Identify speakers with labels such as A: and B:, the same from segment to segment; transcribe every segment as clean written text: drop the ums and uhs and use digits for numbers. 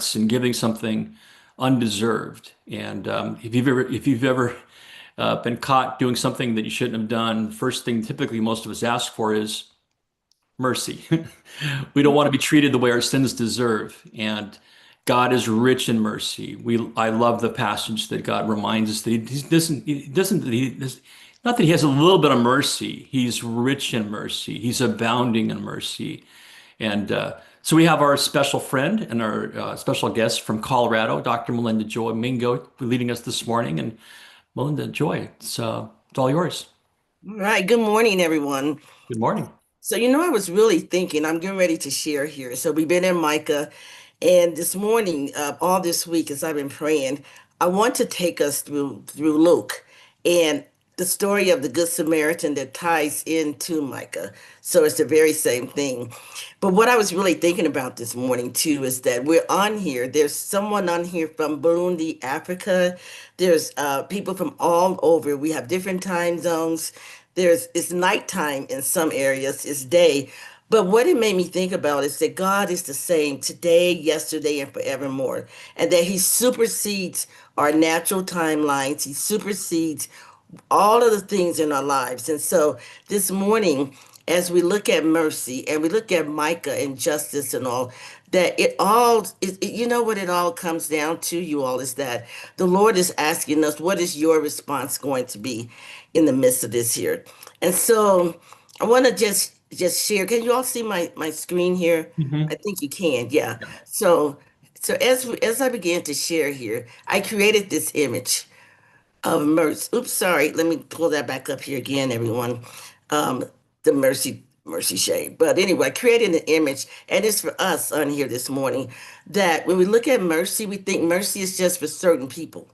A: hearts and giving something undeserved. And if you've ever been caught doing something that you shouldn't have done, first thing typically most of us ask for is mercy. We don't want to be treated the way our sins deserve. And God is rich in mercy. I love the passage that God reminds us that not that he has a little bit of mercy. He's rich in mercy. He's abounding in mercy. And so we have our special friend and our special guest from Colorado, Dr. Melinda Joy Mingo, leading us this morning. And Melinda Joy, it's all yours.
B: All right. Good morning, everyone.
A: Good morning.
B: So, I was really thinking, I'm getting ready to share here. So, we've been in Micah, and this morning, all this week, as I've been praying, I want to take us through Luke and the story of the Good Samaritan that ties into Micah. So, it's the very same thing. But what I was really thinking about this morning, too, is that we're on here. There's someone on here from Burundi, Africa. There's people from all over. We have different time zones. It's nighttime in some areas, it's day. But what it made me think about is that God is the same today, yesterday, and forevermore. And that He supersedes our natural timelines. He supersedes all of the things in our lives. And so this morning, as we look at mercy and we look at Micah and justice and all, that you know what it all comes down to, you all, is that the Lord is asking us, what is your response going to be in the midst of this here? And so I want to just share. Can you all see my screen here? I
A: Mhm.
B: think you can. Yeah. So as I began to share here, I created this image of mercy. Oops, sorry. Let me pull that back up here again, everyone. Um, the mercy shade. But anyway, I created an image, and it's for us on here this morning that when we look at mercy, we think mercy is just for certain people,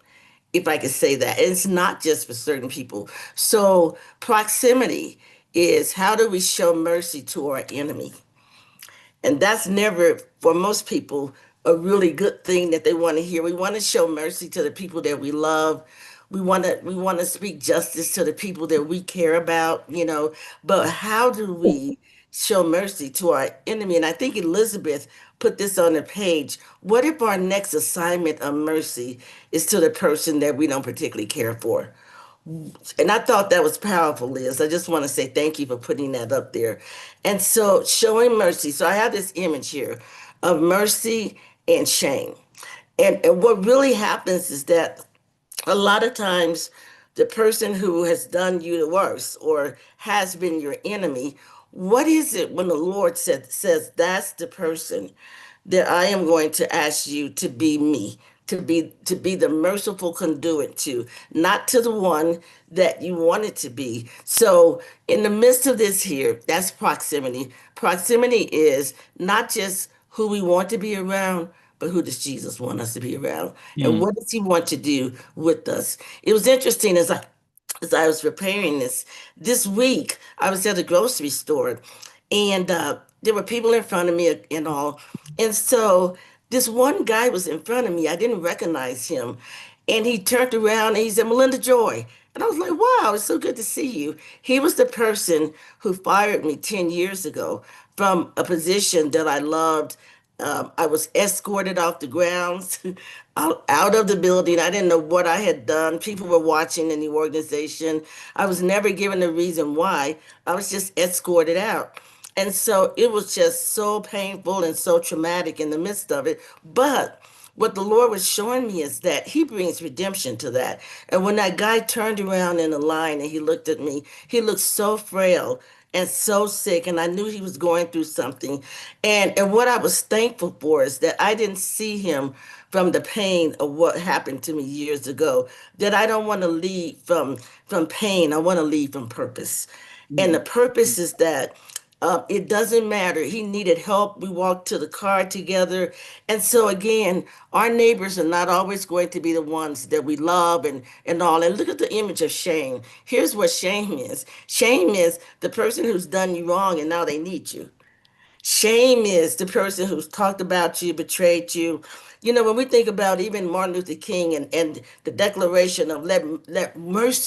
B: if I could say that. And it's not just for certain people. So proximity is, how do we show mercy to our enemy? And that's never, for most people, a really good thing that they want to hear. We want to show mercy to the people that we love. We want to speak justice to the people that we care about. But how do we show mercy to our enemy? And I think Elizabeth put this on the page. What if our next assignment of mercy is to the person that we don't particularly care for? And I thought that was powerful, Liz. I just want to say thank you for putting that up there. And so, showing mercy. So I have this image here of mercy and shame. And what really happens is that a lot of times the person who has done you the worst or has been your enemy, what is it when the Lord says that's the person that I am going to ask you to be me, to be the merciful conduit to, not to the one that you wanted to be. So in the midst of this here, that's proximity. Proximity is not just who we want to be around, but who does Jesus want us to be around? And
A: Mm.
B: what does he want to do with us? It was interesting as I was preparing this week, I was at the grocery store, and there were people in front of me and all. And so this one guy was in front of me. I didn't recognize him. And he turned around and he said, Melinda Joy. And I was like, wow, it's so good to see you. He was the person who fired me 10 years ago from a position that I loved. I was escorted off the grounds, out of the building. I didn't know what I had done. People were watching in the organization. I was never given a reason why. I was just escorted out. And so it was just so painful and so traumatic in the midst of it. But what the Lord was showing me is that He brings redemption to that. And when that guy turned around in the line and he looked at me, he looked so frail and so sick. And I knew he was going through something. And what I was thankful for is that I didn't see him from the pain of what happened to me years ago. That I don't want to lead from pain. I want to lead from purpose. And the
A: Mm.
B: purpose is that it doesn't matter. He needed help. We walked to the car together. And so again, our neighbors are not always going to be the ones that we love and all. And look at the image of shame. Here's what shame is. Shame is the person who's done you wrong and now they need you. Shame is the person who's talked about you, betrayed you. When we think about even Martin Luther King and the declaration of let mercy